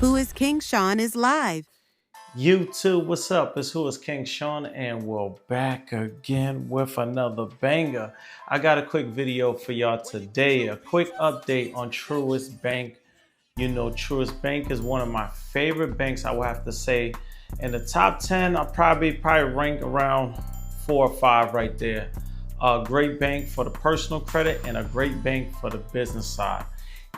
Whoiskingshawn is live. YouTube, what's up? It's Whoiskingshawn, and we're back again with another banger. I got a quick video for y'all today, a quick update on Truist Bank. You know, Truist Bank is one of my favorite banks, I will have to say. In the top 10, I'll probably rank around 4 or 5 right there. A great bank for the personal credit and a great bank for the business side.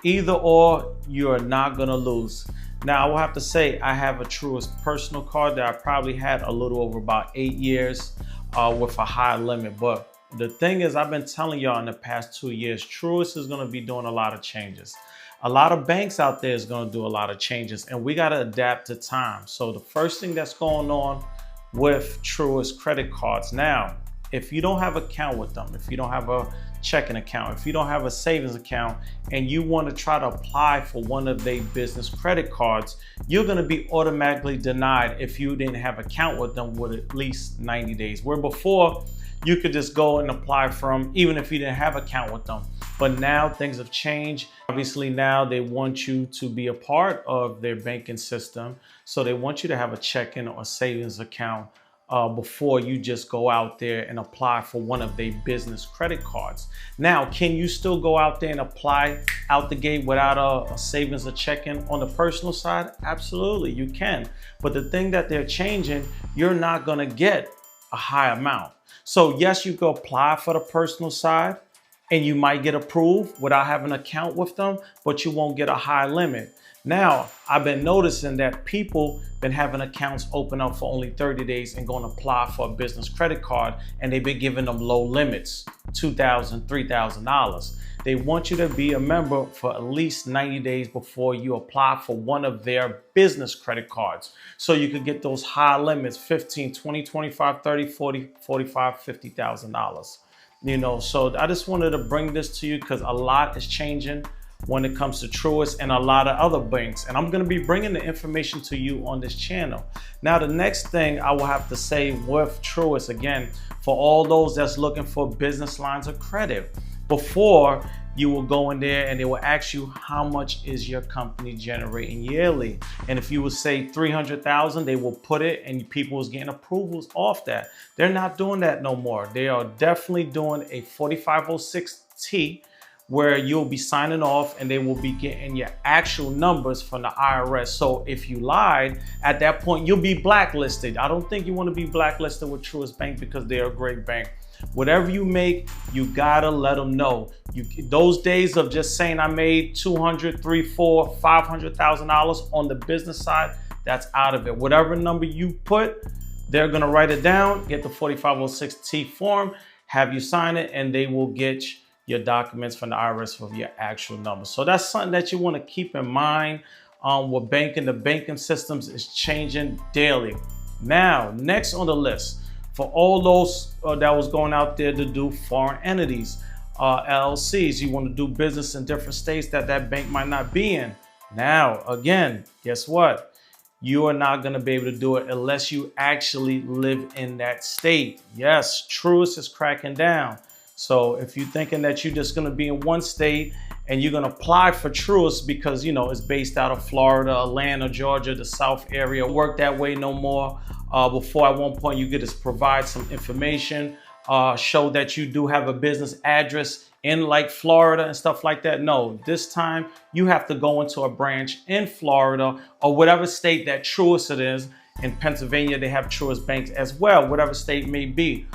Either or, you're not gonna lose. Now, I will have to say I have a Truist personal card that I probably had a little over about 8 years with a high limit. But the thing is, I've been telling y'all in the past 2 years, Truist is gonna be doing a lot of changes. A lot of banks out there is gonna do a lot of changes, and we gotta adapt to time. So the first thing that's going on with Truist credit cards now, if you don't have an account with them, if you don't have a checking account, if you don't have a savings account, and you want to try to apply for one of their business credit cards, you're going to be automatically denied if you didn't have an account with them with at least 90 days. Where before, you could just go and apply from even if you didn't have an account with them. But now things have changed. Obviously now they want you to be a part of their banking system. So they want you to have a checking or savings account before you just go out there and apply for one of their business credit cards. Now, can you still go out there and apply out the gate without a savings or checking on the personal side? Absolutely, you can. But the thing that they're changing, you're not gonna get a high amount. So yes, you can apply for the personal side and you might get approved without having an account with them, but you won't get a high limit. Now, I've been noticing that people been having accounts open up for only 30 days and going to apply for a business credit card, and they've been giving them low limits, $2,000, $3,000. They want you to be a member for at least 90 days before you apply for one of their business credit cards. So you could get those high limits, 15, 20, 25, 30, 40, 45, $50,000. You know, so I just wanted to bring this to you because a lot is changing when it comes to Truist and a lot of other banks. And I'm going to be bringing the information to you on this channel. Now, the next thing I will have to say with Truist, again, for all those that's looking for business lines of credit, before you will go in there and they will ask you how much is your company generating yearly. And if you would say 300,000, they will put it and people was getting approvals off that. They're not doing that no more. They are definitely doing a 4506T, where you'll be signing off and they will be getting your actual numbers from the IRS. So if you lied, at that point, you'll be blacklisted. I don't think you want to be blacklisted with Truist Bank because they're a great bank. Whatever you make, you gotta let them know. Those days of just saying I made $200,000, $300,000, $400,000, $500,000 on the business side, that's out of it. Whatever number you put, they're gonna write it down, get the 4506T form, have you sign it, and they will get your documents from the IRS with your actual number. So that's something that you want to keep in mind. With banking, the banking systems is changing daily. Now, next on the list, for all those that was going out there to do foreign entities, LLCs, you want to do business in different states that bank might not be in. Now, again, guess what? You are not going to be able to do it unless you actually live in that state. Yes, Truist is cracking down. So if you're thinking that you're just going to be in one state and you're going to apply for Truist because, you know, it's based out of Florida, Atlanta, Georgia, the South area, work that way no more. Before at one point you could just provide some information, show that you do have a business address in like Florida and stuff like that. No, this time you have to go into a branch in Florida or whatever state that Truist it is. In Pennsylvania, they have Truist banks as well, whatever state may be.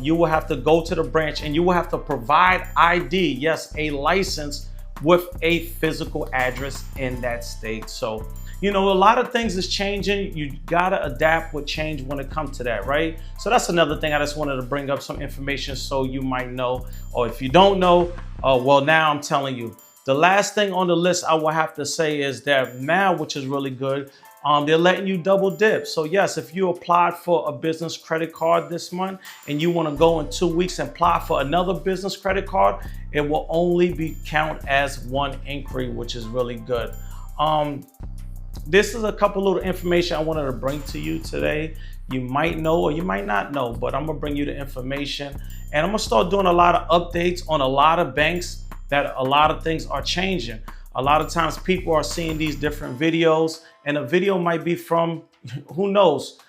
You will have to go to the branch and you will have to provide ID, yes, a license with a physical address in that state. So, you know, a lot of things is changing. You gotta adapt with change when it comes to that, right? So that's another thing I just wanted to bring up some information so you might know, or if you don't know, well, now I'm telling you. The last thing on the list I will have to say is that now, which is really good, they're letting you double dip. So yes, if you applied for a business credit card this month and you want to go in 2 weeks and apply for another business credit card, it will only be count as one inquiry, which is really good. This is a couple little information I wanted to bring to you today. You might know or you might not know, but I'm gonna bring you the information, and I'm gonna start doing a lot of updates on a lot of banks that a lot of things are changing. A lot of times people are seeing these different videos, and a video might be from, who knows,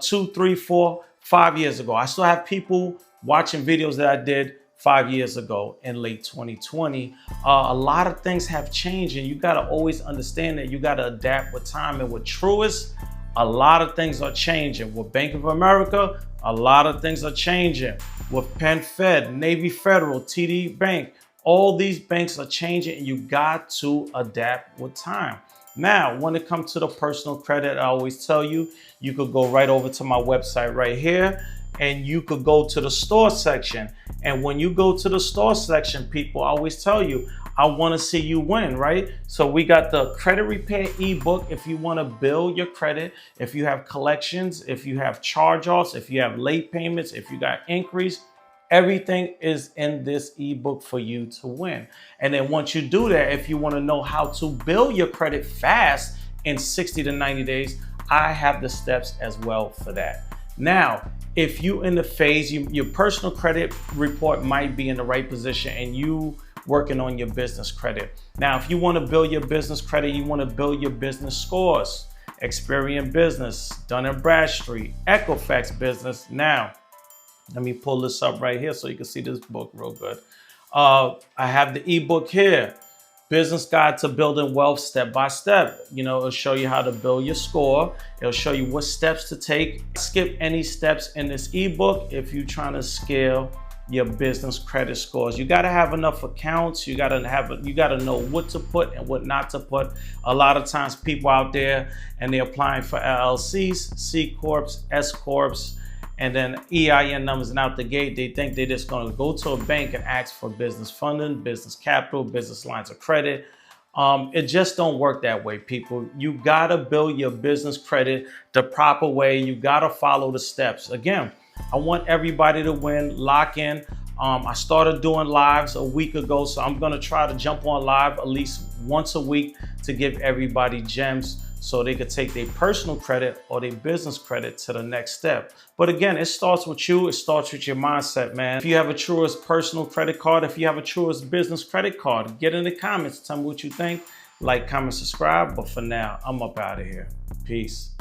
2, 3, 4, 5 years ago. I still have people watching videos that I did 5 years ago in late 2020. A lot of things have changed, and you got to always understand that you got to adapt with time. And with Truist, a lot of things are changing. With Bank of America, a lot of things are changing. With Penn Fed, Navy Federal, TD Bank, all these banks are changing, and you got to adapt with time. Now, when it comes to the personal credit, I always tell you, you could go right over to my website right here, and you could go to the store section. And when you go to the store section, people, I always tell you, I want to see you win, right? So we got the credit repair ebook if you want to build your credit, if you have collections, if you have charge-offs, if you have late payments, if you got inquiries, everything is in this ebook for you to win. And then once you do that, if you want to know how to build your credit fast in 60 to 90 days, I have the steps as well for that. Now, if you in the phase, your personal credit report might be in the right position and you working on your business credit. Now, if you want to build your business credit, you want to build your business scores, Experian Business, Dun & Bradstreet, Equifax Business. Now, let me pull this up right here so you can see this book real good. I have the ebook here, Business Guide to Building Wealth Step by Step. You know, it'll show you how to build your score. It'll show you what steps to take. Skip any steps in this ebook if you're trying to scale your business credit scores. You got to have enough accounts. You got to know what to put and what not to put. A lot of times people out there and they're applying for LLCs, C Corps, S Corps, and then EIN numbers, and out the gate, they think they're just going to go to a bank and ask for business funding, business capital, business lines of credit. It just don't work that way, people. You got to build your business credit the proper way. You got to follow the steps. Again, I want everybody to win, lock in. I started doing lives a week ago, so I'm going to try to jump on live at least once a week to give everybody gems so they could take their personal credit or their business credit to the next step. But again, it starts with you. It starts with your mindset, man. If you have a Truist personal credit card, if you have a Truist business credit card, get in the comments. Tell me what you think. Like, comment, subscribe. But for now, I'm up out of here. Peace.